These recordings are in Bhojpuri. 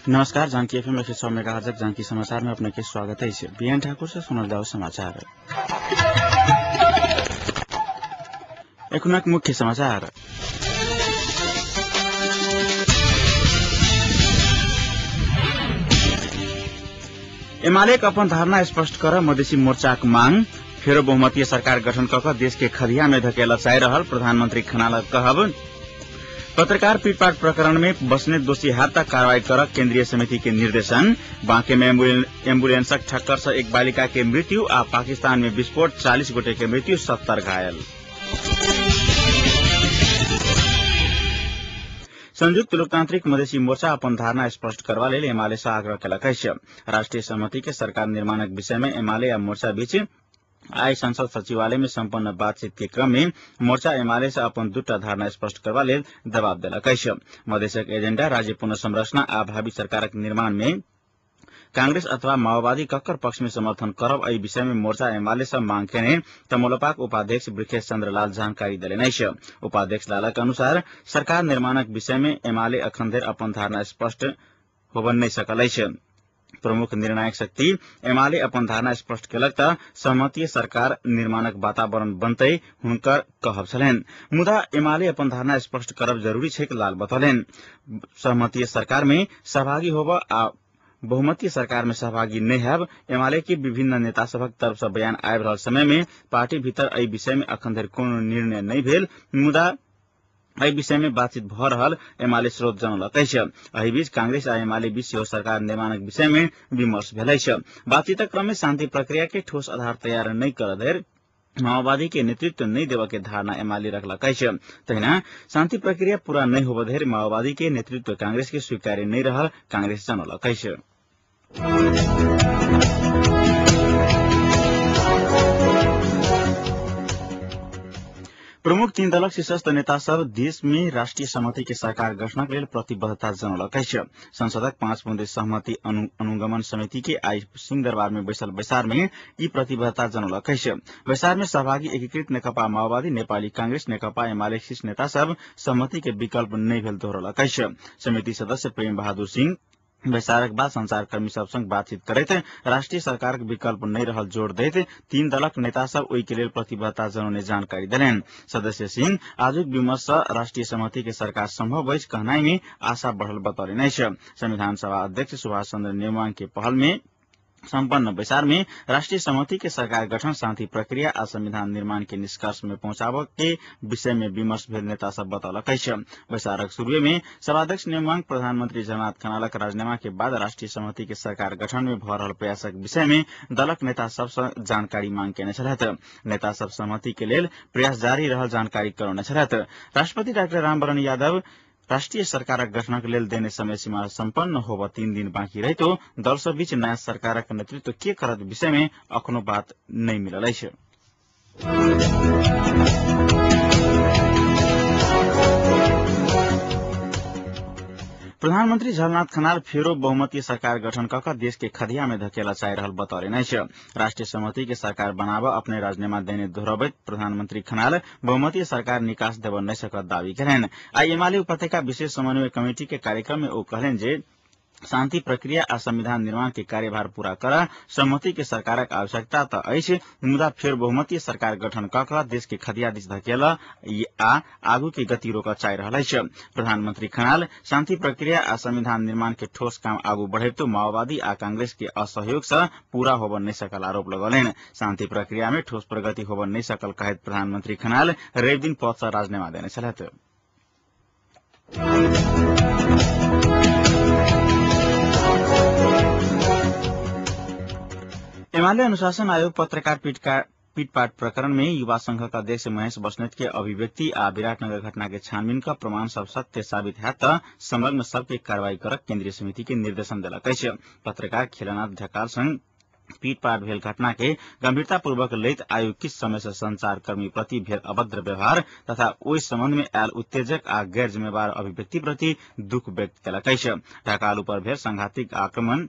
नमस्कार, जानकी एफएम 106 मेगाहर्ज जानकी समाचार में अपने के स्वागत है। बीएन ठाकुर से सुनल जाओ समाचार। मुख्य समाचार। एमाले अपन धारणा स्पष्ट कर मधेसी मोर्चाक मांग। फेरो बहुमतीय सरकार गठन कऽ देश के खदिया में धकेला चाहि रहल प्रधानमंत्री खनाल कहब। पत्रकार पीटपाट प्रकरण में बस्नेत दोषी हाथ तक कार्रवाई कर केंद्रीय समिति के निर्देशन। बांके में एम्बुलेंसक ठक्कर से एक बालिका के मृत्यु आ पाकिस्तान में विस्फोट 40 गोटे के मृत्यु 70 घायल। संयुक्त लोकतांत्रिक मधेसी मोर्चा अपन धारणा स्पष्ट करवा लेल एमाले से आग्रह केलक अछि। राष्ट्रीय सहमति के सरकार निर्माणक विषय में एमाले आ मोर्चा बीच आई संसद सचिवालय में संपन्न बातचीत के क्रम में मोर्चा एमाले से अपन दूटा धारणा स्पष्ट करवा लेल दबाव देलक अछि। मधेसक एजेंडा राज्य पुनर्संरचना आ भावी सरकारक निर्माण में कांग्रेस अथवा माओवादी कक्कर पक्ष में समर्थन करब एहि विषय में मोर्चा एमाले से मांग केने तमोलपाक उपाध्यक्ष ब्रिखेश चंद्र लाल जानकारी देलनि अछि। उपाध्यक्ष लालक अनुसार सरकार निर्माणक विषय में एमाले अखन धरि अपन धारणा स्पष्ट होबन नहि सकल अछि। प्रमुख निर्णायक शक्ति एमाले अपन धारणा स्पष्ट केलक त सहमतीय सरकार निर्माणक वातावरण बनतै हुनकर कहब छलनि। मुदा एमाले अपन धारणा स्पष्ट करब जरूरी छै, लाल बतौलनि। सहमतीय सरकार में सहभागी होब आ बहुमतीय सरकार में सहभागी नहीं हैब एमाले के विभिन्न नेता सभक तरफ से बयान आबि रहल समय में पार्टी भीतर एहि विषय में अखन धरि कोनो निर्णय नहीं भेल। मुदा एहि विषय में बातचीत भ रहल एमाले स्रोत जनौलक अछि। एहि बीच कांग्रेस आ एमाले बीच सेहो सरकार निर्माणक विषय में विमर्श भेल अछि। बातचीतक क्रम में शांति प्रक्रिया के ठोस आधार तैयार नहीं कर धरि माओवादी के नेतृत्व नहीं देव के धारणा एमाले रखलक अछि। तहिना शांति प्रक्रिया पूरा नहीं होब धरि माओवादी के नेतृत्व कांग्रेस के स्वीकार्य नहीं रहल कांग्रेस जनौलक अछि। प्रमुख तीन दलक शीर्षस्थ नेता सब देश में राष्ट्रीय सहमति के सरकार गठनक लेल प्रतिबद्धता जनौलक अछि। संसदक 5 बुंदे सहमति अनुगमन समिति के आई सिंहदरबार में बैसल बैसार में ई प्रतिबद्धता जनौलक अछि। बैसार में सहभागी एकीकृत नेकपा माओवादी, नेपाली कांग्रेस, नेकपा एमाले शीर्ष नेता सब सहमति के विकल्प नहीं भेल दोहरौलक अछि। समिति सदस्य प्रेम बहादुर सिंह बैसारक बाद संचारकर्मी सब संग बातचीत करैत राष्ट्रीय सरकारक विकल्प नहीं रहल जोड़ दैत तीन दलक नेता सब ओहि के लेल प्रतिबद्धता जनौने जानकारी देलनि। सदस्य सिंह आजुक विमर्श से राष्ट्रीय सहमति के सरकार संभव अछि कहनाई में आशा बढ़ल बतौलनि अछि। संविधान सभा अध्यक्ष सुभाष चंद्र नेमांग के पहल में संपन्न बैसार में राष्ट्रीय सहमति के सरकार गठन, शांति प्रक्रिया आ संविधान निर्माण के निष्कर्ष में पहुंचाब के विषय में विमर्श भेल नेता सब बतौलक अछि। बैसारक शुरू में सभाध्यक्ष नेमांग प्रधानमंत्री जगन्नाथ खनालक राजीनामा के बाद राष्ट्रीय सहमति के सरकार गठन में भ रहल प्रयासक विषय में दलक नेता सब से जानकारी मांग केने छलथि। नेता सब सहमति के लेल प्रयास जारी रहल जानकारी करौने छलथि। राष्ट्रपति डॉक्टर रामवरण यादव राष्ट्रीय सरकारक गठनक लेल देने समय सीमा संपन्न होब 3 दिन बाँकी रहितो दल सब बीच नया सरकारक नेतृत्व के करत विषय में अखनो बात नहीं मिलल अछि। प्रधानमंत्री झलनाथ खनाल फेरो बहुमतीय सरकार गठन कऽ देश के खदिया में धकेला चाहि रहल बतौलनि अछि। राष्ट्रीय सहमति के सरकार बनाब अपने राजीनामा देने दोहरबैत प्रधानमंत्री खनाल बहुमतीय सरकार निकास देब नहि सकत दावी केलनि। आई एमाले उपत्यका विशेष समन्वय कमेटी के कार्यक्रम में ओ कहलनि जे शांति प्रक्रिया आ संविधान निर्माण के कार्यभार पूरा कर सहमति के सरकारक आवश्यकता त अछि, मुदा फेर बहुमतीय सरकार गठन कऽ देश के खदिया दिस धकेल आ आगू के गति रोकऽ चाहि रहल अछि। प्रधानमंत्री खनाल शांति प्रक्रिया आ संविधान निर्माण के ठोस काम आगू बढ़ैतो माओवादी आ कांग्रेस के असहयोग से पूरा होब नहि सकल आरोप लगौलनि। शांति प्रक्रिया में ठोस प्रगति होब नहि सकल कहैत प्रधानमंत्री खनाल रवि दिन पद से राजीनामा देने छलथि। एमाले अनुशासन आयोग पत्रकार पीटपाट प्रकरण में युवा संघ का अध्यक्ष महेश बस्नेत के अभिव्यक्ति आ विराटनगर घटना के छानबीन का प्रमाण सब सत्य साबित है त संलग्न सबके कार्रवाई कर केंद्रीय समिति के निर्देशन देलक अछि। पत्रकार खिलनाथ ढकाल संग पीटपाट भेल घटना के गंभीरतापूर्वक लैत आयोग किस समय से संचारकर्मी प्रति भेल अभद्र व्यवहार तथा ओहि संबंध में आयल उत्तेजक आ गैर जिम्मेवार अभिव्यक्ति प्रति दुख व्यक्त केलक अछि। ढकाल पर भेल संघातिक आक्रमण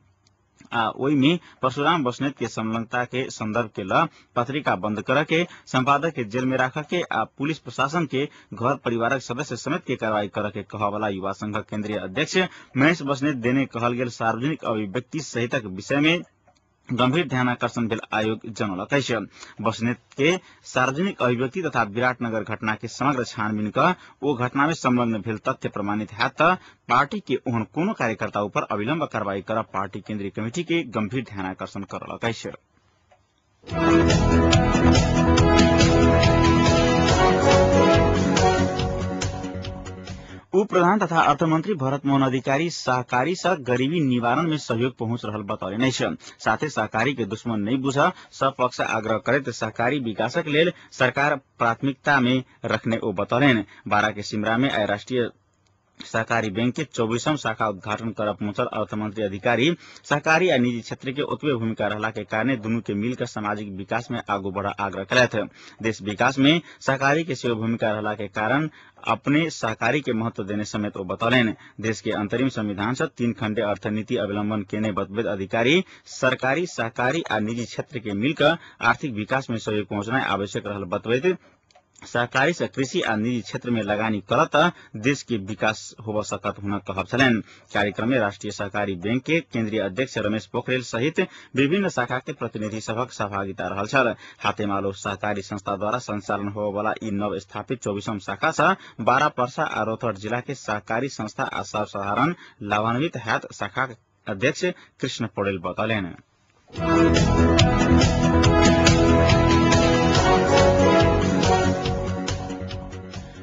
ओई में परशुराम बस्नेत के संलग्नता के संदर्भ के ल पत्रिका बंद कर के संपादक के जेल में राख के पुलिस प्रशासन के घर परिवारक सदस्य समेत के कार्रवाई कर के कहवाला युवा संघ केंद्रीय अध्यक्ष महेश बस्नेत देने कहल गेल सार्वजनिक अभिव्यक्ति सहितक विषय में गंभीर ध्यानाकर्षण भेल आयोग जनौलक अछि। बस्नेत के सार्वजनिक अभिव्यक्ति तथा विराटनगर घटना के समग्र छानबीन क ओ घटना में संलग्न भेल तथ्य प्रमाणित है त पार्टी के ओहन कोनो कार्यकर्ता ऊपर अविलंब कार्रवाई कर पार्टी केंद्रीय कमेटी के गंभीर ध्यानाकर्षण करलक अछि। उप प्रधान तथा अर्थमंत्री भरत मोहन अधिकारी सहकारी से गरीबी निवारण में सहयोग पहुंच रहल बतौले अछि। साथे सहकारी के दुश्मन नहीं बुझ सब पक्ष आग्रह करैत सहकारी विकासक लेल सरकार प्राथमिकता में रखने ओ बतौलेन। बारा के सिमरा में आइ राष्ट्रीय सहकारी बैंक के 24वां शाखा उद्घाटन कर पहुंचल अर्थमंत्री अधिकारी सहकारी आ निजी क्षेत्र के ओतबे भूमिका रहला के कारण दुनू के मिलकर सामाजिक विकास में आगू बढ़ा आग्रह कलैथ। देश विकास में सहकारी के सेहो भूमिका रहला के कारण अपने सहकारी के महत्व देने समेत ओ बतौलेन। देश के अंतरिम संविधान से 3 खंडे अर्थनीति अवलंबन केने बतवेद अधिकारी सरकारी सहकारी आ निजी क्षेत्र के मिलकर आर्थिक विकास में सहयोग पहुंचना आवश्यक रहल बतवेद सहकारी से कृषि आ निजी क्षेत्र में लगानी करत देश के विकास हो सकत हुन कहब छलेन। कार्यक्रम में राष्ट्रीय सहकारी बैंक के केंद्रीय अध्यक्ष रमेश पोखरेल सहित विभिन्न शाखा के प्रतिनिधि सभक सहभागिता रहल छल। हातेमालो सहकारी संस्था द्वारा संचालन होबे वाला ई नव स्थापित 24वां शाखा से 12 पर्सा आ रोहतट जिला के सहकारी संस्था आ सर्वसाधारण लाभान्वित हैत शाखा अध्यक्ष कृष्ण पौडेल बतौलेन।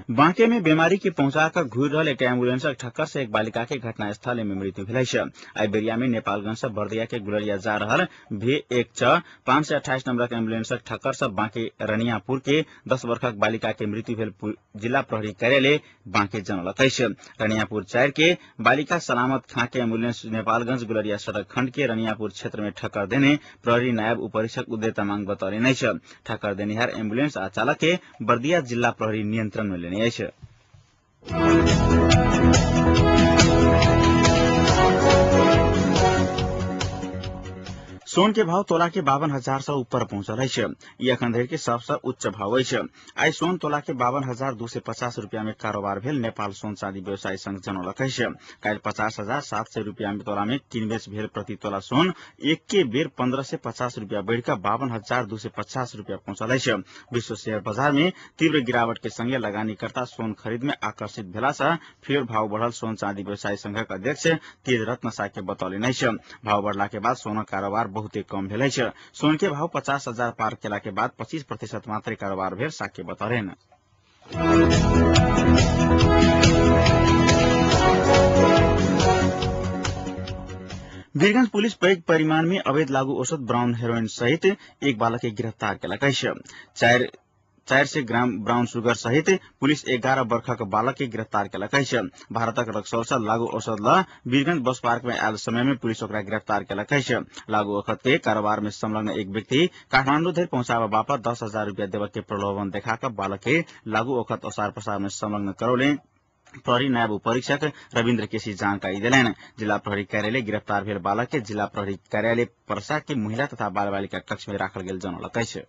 बांके में बीमारी के पहुंचाकर घूर रहल एक एम्बुलेंसक ठक्कर से एक बालिका के घटनास्थल में मृत्यु भेल अछि। आई बेरिया में नेपालगंज से बर्दिया के गुलरिया जा रहल V1 528 नंबरक एम्बुलेंसक ठक्कर से बांके रनियापुर के 10 वर्षक बालिका के मृत्यु भेल जिला प्रहरी कार्यालय बांके जनौलक अछि। रनियापुर 4 के बालिका सलामत खां के एम्बुलेंस नेपालगंज गुलरिया सड़क खंड के रनियापुर क्षेत्र में ठक्कर देने प्रहरी नायब उपरीक्षक उदय तामाङ बतौलेन अछि। ठक्कर देनिहार एम्बुलेंस आ चालक के बर्दिया जिला प्रहरी नियंत्रण में लेने अछि। सोन के भाव तोला के 52,000 से ऊपर पहुंचल अछि। ई अखन धरि के सबसे उच्च भाव अछि। आई सोन तोला के 52,250 रुपया में कारोबार भेल नेपाल सोन चांदी व्यवसायी संघ जनौलक अछि। काल्हि 50,700 रुपया में तोला में किनबेच भेल प्रति तोला सोन एक के बेर 15 से 50 रुपया बढ़कर 52,250 रुपया पहुंचल अछि। विश्व शेयर बाजार में तीव्र गिरावट के संगे लगानीकर्ता सोन खरीद में आकर्षित भेला से फेर भाव बढ़ल सोन चांदी व्यवसायी संघक अध्यक्ष तेज रत्न साके बतौलेन अछि। भाव बढ़ला के बाद सोनक कारोबार बहुते कम भेल अछि। सोन के भाव 50,000 पार केला के बाद 25% मात्र कारोबार भेल साके बतौलेन। वीरगंज पुलिस पैघ परिमाण में अवैध लागू औषध ब्राउन हेरोइन सहित एक बालक के गिरफ्तार केलक अछि। 400 ग्राम ब्राउन शुगर सहित पुलिस 11 वर्षक बालक के गिरफ्तार केलक अछि। भारतक रक्सौल से लागू औषध ल वीरगंज बस पार्क में आयल समय में पुलिस ओकरा गिरफ्तार केलक अछि। लागू औषध के कारोबार में संलग्न एक व्यक्ति काठमांडू धरि पहुंचाबा बापत 10,000 रुपया देवक के प्रलोभन देखाकर बालक के लागू औषध ओसार पसार में संलग्न करौले प्रहरी नायब उपरीक्षक रविन्द्र केसी जानकारी दिलेन। जिला प्रहरी कार्यालय गिरफ्तार भेल बालक के जिला प्रहरी कार्यालय पर्सा के महिला तथा बाल बालिका कक्ष में राखल गेल जनौलक अछि।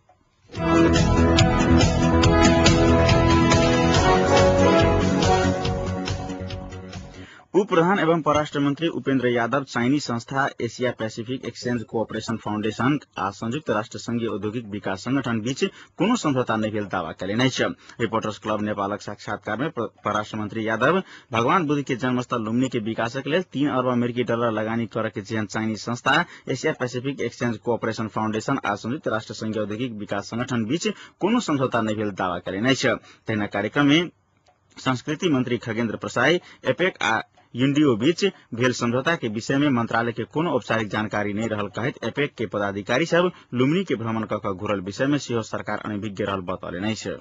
उप प्रधान एवं परराष्ट्र मंत्री उपेंद्र यादव चाइनीज संस्था Asia Pacific exchange cooperation foundation आ संयुक्त राष्ट्र संघीय औद्योगिक विकास संगठन बीच कोनो समझौता नहीं भेल दावा कयलनि अछि। रिपोर्टर्स क्लब नेपालक साक्षात्कार में परराष्ट्र मंत्री यादव भगवान बुद्ध के जन्मस्थल लुम्बिनी के विकासक लेल 3 अरब अमेरिकी डॉलर लगानी करय के जेहन चाइनीज संस्था Asia Pacific exchange cooperation foundation आ संयुक्त राष्ट्र संघीय औद्योगिक विकास संगठन बीच कोनो समझौता नहीं भेल दावा कयलनि अछि। तहिना कार्यक्रम में संस्कृति मंत्री खगेन्द्र प्रसाई एपेक आ यूनडीओ बीच भेल समझौता के विषय में मंत्रालय के कोनो औपचारिक जानकारी नहीं रहल कहैत एपेक के पदाधिकारी सब लुम्बिनी के भ्रमण कऽ घुरल विषय में सेहो सरकार अनभिज्ञ रहल बतौलेन अछि।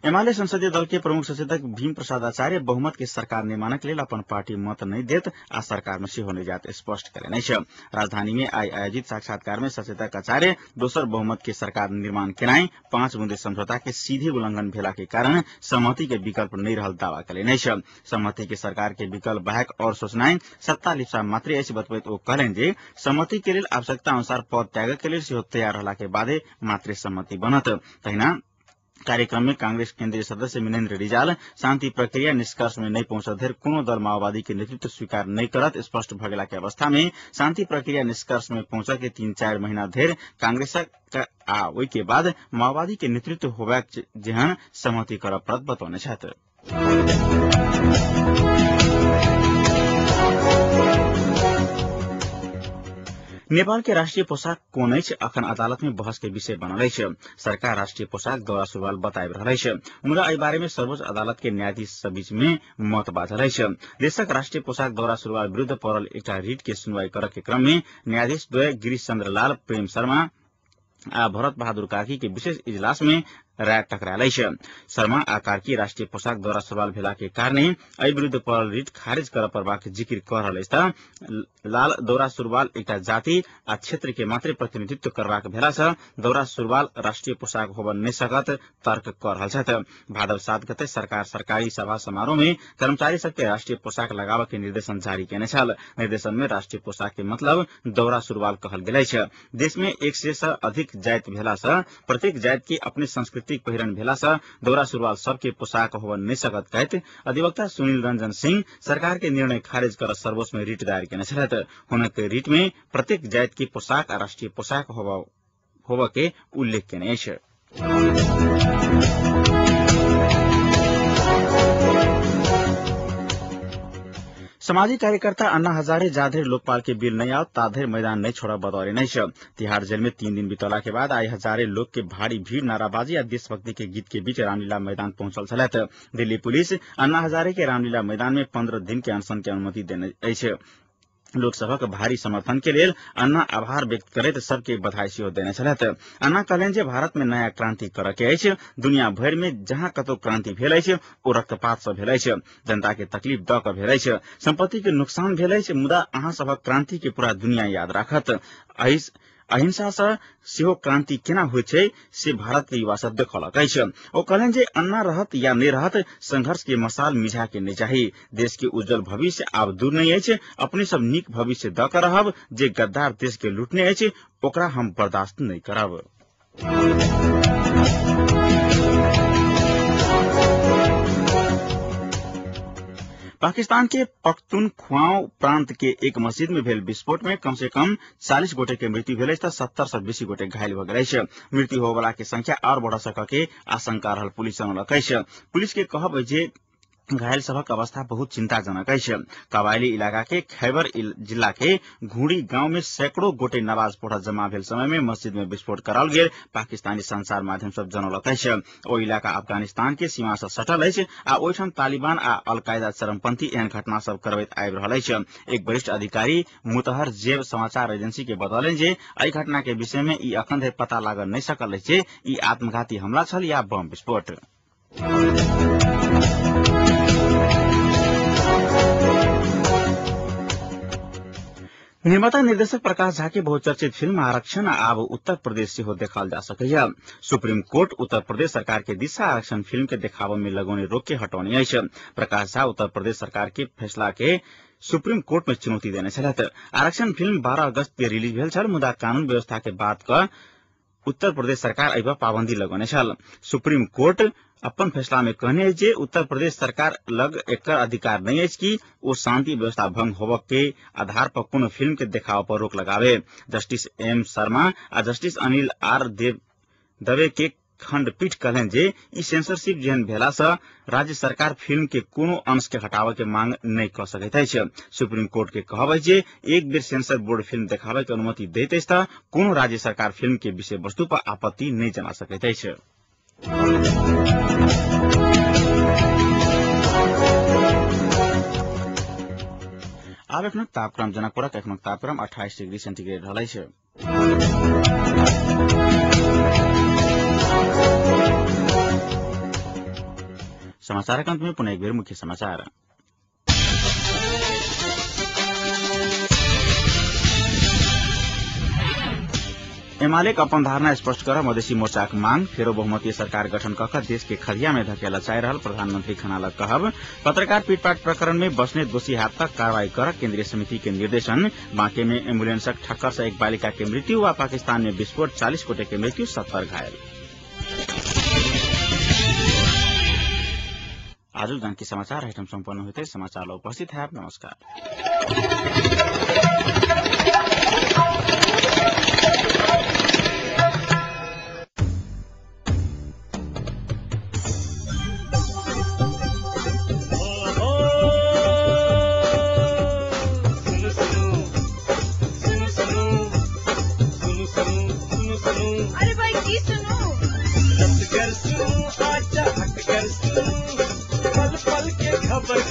एमाले संसदीय दल के प्रमुख सचेतक भीम प्रसाद आचार्य बहुमत के सरकार निर्माणक लेल अपन पार्टी मत नहीं देत आ सरकार में सेहो नहीं जात स्पष्ट करेने छ। राजधानी में आयोजित साक्षात्कार में सचेतक आचार्य दोसर बहुमत के सरकार निर्माण केनाई 5 बुंदे समझौता के सीधे उल्लंघन भेला के कारण सहमति के विकल्प नहीं रहल दावा करेने छ। सहमति के सरकार के विकल्प बाहेक और सोचनाई सत्ता लिप्सा मात्र ऐसे बतबैत ओ कहलेन जे सहमति के लेल आवश्यकता अनुसार पद त्याग के लेल सेहो तैयार रहला के बादे मात्र सहमति बनत। तहिना कार्यक्रम में कांग्रेस केंद्रीय सदस्य मिनेन्द्र रिजाल शांति प्रक्रिया निष्कर्ष में नहीं पहुंचत धरि कोनो दल माओवादी के नेतृत्व स्वीकार नहीं करत स्पष्ट भ गेला के अवस्था में शांति प्रक्रिया निष्कर्ष में पहुंच के 3-4 महीना धरि कांग्रेसक आ ओई के बाद माओवादी के नेतृत्व होबाक जेहन सहमति करब पड़त बतौने छथि। नेपाल के राष्ट्रीय पोशाक कोन अछि अखन अदालत में बहस के विषय बनल अछि। सरकार राष्ट्रीय पोशाक दौरा सुरुवाल बताबि रहल अछि, मुदा एहि बारे में सर्वोच्च अदालत के न्यायाधीश सब बीच में मत बाझल अछि। देशक राष्ट्रीय पोशाक दौरा सुरुवाल विरुद्ध पड़ल एकटा रिट के सुनवाई करय के क्रम में न्यायाधीश द्वय गिरीश चंद्र लाल, प्रेम शर्मा आ भरत बहादुर कार्की के विशेष इजलास में राय टकरायल अछि। शर्मा आ कार्की राष्ट्रीय पोशाक दौरा सुरुवाल भेला के कारणे एहि विरुद्ध पड़ल रिट खारिज करऽ पड़बाक जिक्र कऽ रहल अछि। लाल दौरा सुरुवाल एकटा जाति आ क्षेत्र के मात्र प्रतिनिधित्व करबाक भेला सँ दौरा सुरुवाल राष्ट्रीय पोशाक होबऽ नहि सकत तर्क कऽ रहल छथि। भादव 7 गते सरकार सरकारी सभा समारोह में कर्मचारी सबके राष्ट्रीय पोशाक लगाबऽ के निर्देशन जारी केने छल। निर्देशन में राष्ट्रीय पोशाक के मतलब दौरा सुरुवाल कहल गेल अछि। देश में 100 सँ अधिक जाति भेला सँ प्रत्येक जाति के अपने संस्कृति पहिरन भेला सँ दौरा सुरुवाल सबके पोशाक होबऽ नहि सकत कहैत अधिवक्ता सुनील रंजन सिंह सरकार के निर्णय खारिज कर सर्वोच्च में रिट दायर केने छथि। हुनक रिट में प्रत्येक जाति के पोशाक आ राष्ट्रीय पोशाक होबऽ के उल्लेख केने अछि। सामाजिक कार्यकर्ता अन्ना हजारे जाधर लोकपाल के बिल नहीं आओ ताधर मैदान नहीं छोड़ा बतौरे नहीं छ। तिहाड़ जेल में 3 दिन बितौला के बाद आई हजारे लोग के भारी भीड़ नाराबाजी या देशभक्ति के गीत के बीच रामलीला मैदान पहुंचल छलैथ। दिल्ली पुलिस अन्ना हजारे के रामलीला मैदान में 15 दिन के अनशन के अनुमति देने अछि। लोकसभा के भारी समर्थन के लेल अन्ना आभार व्यक्त करैत सबके बधाई सेहो देने छलैथ। अन्ना कहलनि जे भारत में नया क्रांति करऽ के अछि। दुनिया भरि में जहाँ कतौ क्रांति भेल अछि ओ रक्तपात से भेल अछि, जनता के तकलीफ दऽ कऽ भेल अछि, संपत्ति के नुकसान भेल अछि, मुदा अहाँ सभक क्रांति के पूरा दुनिया याद राखत। अहिंसा से सेहो क्रांति केना होइत छै से भारत के युवा सब देखौलक अछि। ओ कहलनि जे अन्ना रहत या नहि रहत संघर्ष के मसाल मिझा के नहि चाही। देश के उज्जवल भविष्य आब दूर नहीं अछि। अपने सब नीक भविष्य दऽ कऽ रहब। जे गद्दार देश के लूटने अछि ओकरा हम बर्दाश्त नहीं करब। पाकिस्तान के पख्तूनख्वाओं प्रांत के एक मस्जिद में भेल विस्फोट में कम से कम 40 गोटे के मृत्यु भेल अछि, 70 से बेसी गोटे घायल भ गेल अछि। मृत्यु होबला के संख्या और बढ़ सकय के आशंका रहल पुलिस जनौलक अछि। पुलिस के कहब अछि जे घायल सबक अवस्था बहुत चिंताजनक अछि। कबायली इलाका के खैबर जिला के घुड़ी गांव में सैकड़ों गोटे नमाज पढ़ जमा भेल समय में मस्जिद में विस्फोट कराओल गेल पाकिस्तानी संचार माध्यम सब जनौलक अछि। ओ इलाका अफगानिस्तान के सीमा से सटल अछि आ ओहिठाम तालिबान आ अल कायदा चरमपंथी एहन घटना सब करबैत आबि रहल अछि। एक वरिष्ठ अधिकारी मुतहर जेब समाचार एजेंसी के बतौलनि जे एहि घटना के विषय में ई अखन धरि पता लागल नहि सकल अछि जे ई आत्मघाती हमला छल या बम विस्फोट। निर्माता निर्देशक प्रकाश झा के बहुचर्चित फिल्म आरक्षण आब उत्तर प्रदेश सेहो देखल जा सकैया। सुप्रीम कोर्ट उत्तर प्रदेश सरकार के दिशा आरक्षण फिल्म के देखाबऽ में लगौने रोक के हटौने अछि। प्रकाश झा उत्तर प्रदेश सरकार के फैसला के सुप्रीम कोर्ट में चुनौती देने छलैथ। आरक्षण फिल्म 12 अगस्त के रिलीज भेल छल, मुदा कानून व्यवस्था के बात कऽ उत्तर प्रदेश सरकार एहि पर पाबंदी लगौने छल। सुप्रीम कोर्ट अपन फैसला में कहने अछि जे उत्तर प्रदेश सरकार लग एकर अधिकार नहीं अछि कि ओ शांति व्यवस्था भंग होबऽ के आधार पर कोनो फिल्म के देखाबऽ पर रोक लगावे। जस्टिस एम शर्मा आ जस्टिस अनिल आर दवे के खंडपीठ कहलनि जे ई सेंसरशिप जेहन भेला सँ राज्य सरकार फिल्म के कोनो अंश के हटाबऽ के मांग नहीं कऽ सकैत अछि। सुप्रीम कोर्ट के कहब अछि जे एक बेर सेंसर बोर्ड फिल्म देखाबऽ के अनुमति दैत अछि तऽ कोनो राज्य सरकार फिल्म के विषय वस्तु पर आपत्ति नहीं जना सकैत अछि। आब एखनक तापक्रम जनकपुरक एखनक तापक्रम 28 डिग्री सेंटीग्रेड रहल अछि। समाचार के अंत में पुनः एक बेर मुख्य समाचार। एमाले अपन धारणा स्पष्ट कर मधेसी मोर्चा मांग फेरो बहुमतीय सरकार गठन कख देश के खदिया में धकेला चाहिए प्रधानमंत्री खनाल कहब। पत्रकार पीटपाट प्रकरण में बसने दोषी हाथ तक कार्रवाई कर केंद्रीय समिति के निर्देशन। बांके में एम्बुलेंसक ठक्कर से एक बालिका के मृत्यु व पाकिस्तान में विस्फोट 40 गोटे के मृत्यु 70 घायल। आज जन की समाचार आइटम संपन्न होते समाचार उपस्थित है। नमस्कार।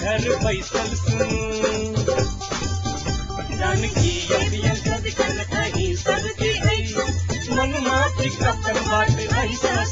घर बैसल जानकी अभियंत्रण कर कहीं सबकी मन माफी कपन बाट ऐसा